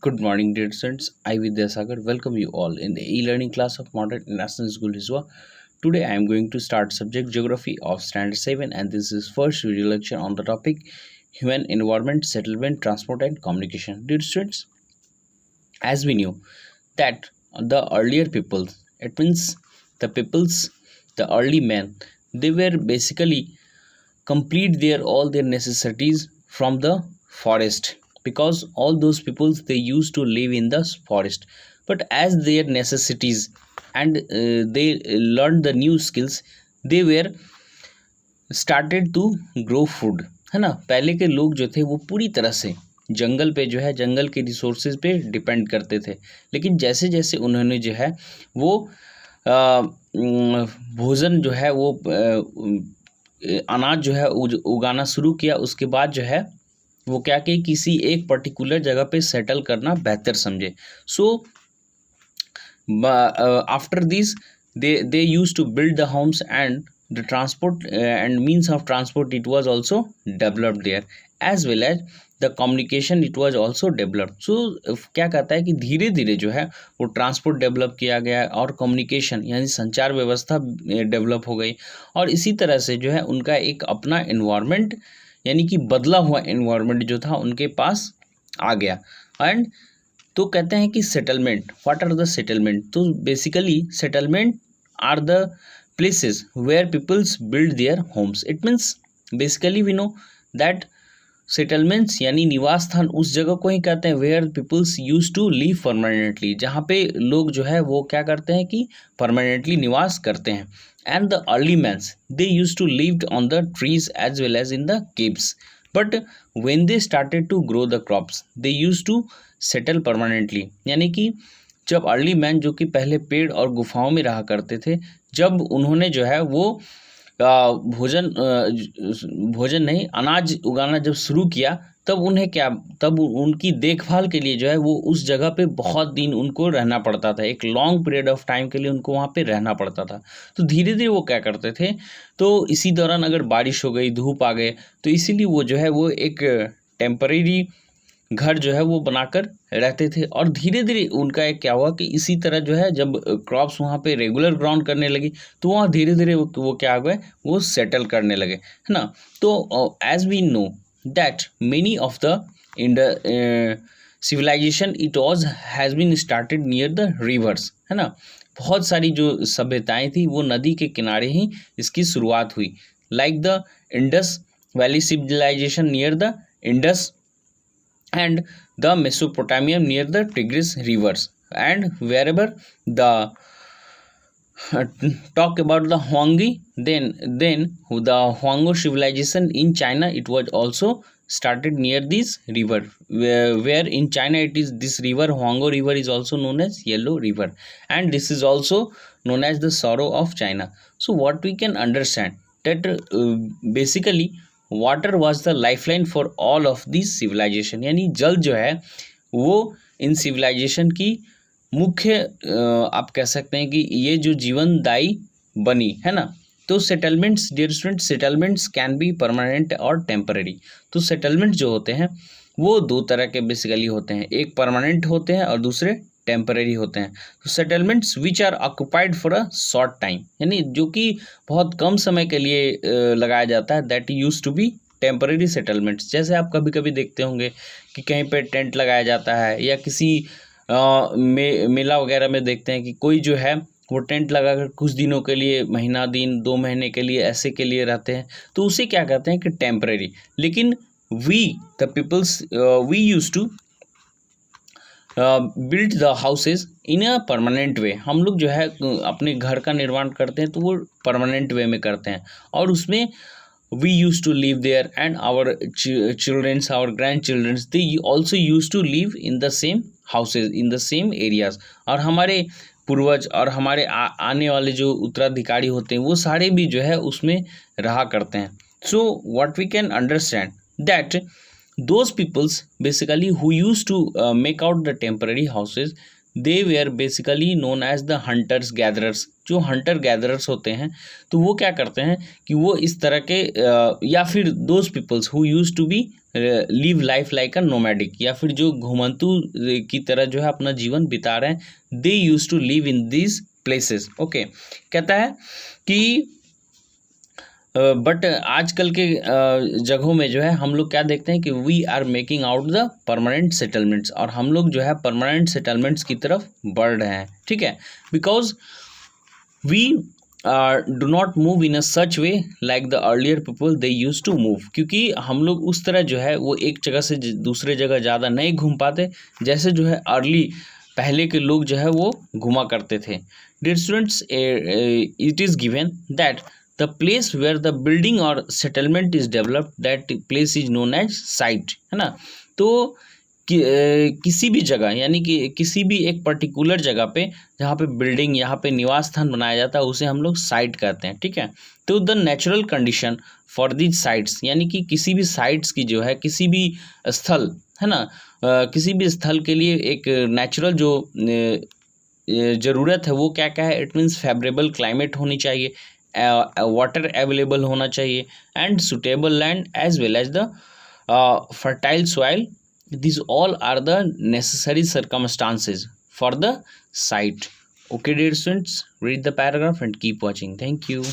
Good morning, dear students. I, Vidyasagar, welcome you all in the e-learning class of Modern International School Hiswa. Today, I am going to start subject Geography of Standard 7, and this is first video lecture on the topic Human Environment, Settlement, Transport and Communication. Dear students, as we knew that the earlier peoples, it means the early men, they were basically complete all their necessities from the forest, because all those peoples they used to live in the forest. But as their necessities and they learned the new skills, they were started to grow food, है ना। पहले के लोग जो थे वो पूरी तरह से जंगल पे जो है जंगल के रिसोर्सेज पे डिपेंड करते थे, लेकिन जैसे जैसे उन्होंने जो है वो भोजन जो है वो अनाज जो है उगाना शुरू किया, उसके बाद जो है वो क्या कि किसी एक पर्टिकुलर जगह पे सेटल करना बेहतर समझे। So after this they used to build the homes, and the transport and means of transport it was also developed there, as well as the communication it was also developed. So क्या कहता है कि धीरे धीरे जो है वो transport develop किया गया और कम्युनिकेशन यानी संचार व्यवस्था डेवलप हो गई, और इसी तरह से जो है उनका एक अपना एनवायरनमेंट यानी कि बदला हुआ एनवायरनमेंट जो था उनके पास आ गया। एंड तो कहते हैं कि settlement, what are the settlement? तो basically settlement are the places where peoples build their homes. It means basically we know that settlements यानी निवास स्थान उस जगह को ही कहते हैं where peoples use to live permanently, जहाँ पे लोग जो है वो क्या करते हैं कि परमानेंटली निवास करते हैं। And the early mans they use to lived on the trees as well as in the caves, but when they started to grow the crops they use to settle permanently. यानी कि जब early man जो कि पहले पेड़ और गुफाओं में रहा करते थे, जब उन्होंने जो है वो भोजन नहीं अनाज उगाना जब शुरू किया, तब उनकी देखभाल के लिए जो है वो उस जगह पे बहुत दिन उनको रहना पड़ता था, एक लॉन्ग पीरियड ऑफ टाइम के लिए उनको वहाँ पे रहना पड़ता था। तो धीरे धीरे वो क्या करते थे, तो इसी दौरान अगर बारिश हो गई, धूप आ गए, तो इसीलिए वो जो है वो एक टेम्परेरी घर जो है वो बनाकर रहते थे। और धीरे धीरे उनका एक क्या हुआ कि इसी तरह जो है जब क्रॉप्स वहाँ पे रेगुलर ग्राउंड करने लगी, तो वहाँ धीरे धीरे वो क्या हुआ, वो सेटल करने लगे, है ना। तो as we know that many of the civilization it was has been started near the rivers, है ना। बहुत सारी जो सभ्यताएं थी वो नदी के किनारे ही इसकी शुरुआत हुई, like the Indus valley civilization near the Indus and the Mesopotamian near the Tigris rivers, and wherever the talk about the Huangdi, then the Huanggo civilization in China, it was also started near this river, where in China it is this river Huanggo river is also known as Yellow River, and this is also known as the sorrow of China. So what we can understand that basically water was the lifeline for all of this civilization, यानी जल जो है वो इन civilisation की मुख्य आप कह सकते हैं कि ये जो जीवनदायी बनी, है ना। तो settlements dear student, settlements can be permanent और टेम्पररी। तो सेटलमेंट जो होते हैं वो दो तरह के बेसिकली होते हैं, एक परमानेंट होते हैं और दूसरे टेम्पररी होते हैं। तो settlements which are occupied for a short time, यानी जो कि बहुत कम समय के लिए लगाया जाता है, that use to be temporary settlements. जैसे आप कभी कभी देखते होंगे कि कहीं पे टेंट लगाया जाता है, या किसी मेला वगैरह में देखते हैं कि कोई जो है वो टेंट लगाकर कुछ दिनों के लिए, महीना दिन 2 महीने के लिए ऐसे के लिए रहते हैं, तो उसे क्या कहते हैं कि टेम्पररी। लेकिन we the peoples we use to build the houses in a permanent way. हम लोग जो है अपने घर का निर्माण करते हैं तो वो परमानेंट वे में करते हैं, और उसमें we use to live there, and our childrens, our grandchildrens, they also use to live in the same houses in the same areas. और हमारे पूर्वज और हमारे आने वाले जो उत्तराधिकारी होते हैं वो सारे भी जो है उसमें रहा करते हैं। So what we can understand that those peoples basically who used to make out the temporary houses, they were basically known as the hunters gatherers। जो हंटर गैदरर्स होते हैं तो वो क्या करते हैं कि वो इस तरह के या फिर those peoples who used to be live life like a nomadic, या फिर जो घुमंतु की तरह जो है अपना जीवन बिता रहे हैं, they use to live in these places. Okay, कहता है कि बट आजकल के जगहों में जो है हम लोग क्या देखते हैं कि we are making out the permanent settlements, और हम लोग जो है परमानेंट सेटलमेंट्स की तरफ बढ़ रहे हैं, ठीक है, because we do not move in a such way like the earlier people they use to move, क्योंकि हम लोग उस तरह जो है वो एक जगह से दूसरे जगह ज़्यादा नहीं घूम पाते, जैसे जो है अर्ली पहले के लोग जो है वो घुमा करते थे। Dear students, it is given that the place where the building और settlement is developed, that place is known as site, है ना। तो किसी भी जगह, यानी कि किसी भी एक पर्टिकुलर जगह पे जहाँ पे बिल्डिंग, यहाँ पे निवास स्थान बनाया जाता है, उसे हम लोग साइट कहते हैं, ठीक है। तो the natural condition for these sites, यानी कि किसी भी साइट्स की जो है, किसी भी स्थल, है ना, किसी भी स्थल के लिए एक नेचुरल जो ज़रूरत है वो क्या क्या है, इट मीन्स फेवरेबल क्लाइमेट होनी चाहिए, वाटर अवेलेबल होना चाहिए, and suitable land as well as the fertile soil. These all are the necessary circumstances for the site. Okay, dear students, read the paragraph and keep watching. Thank you.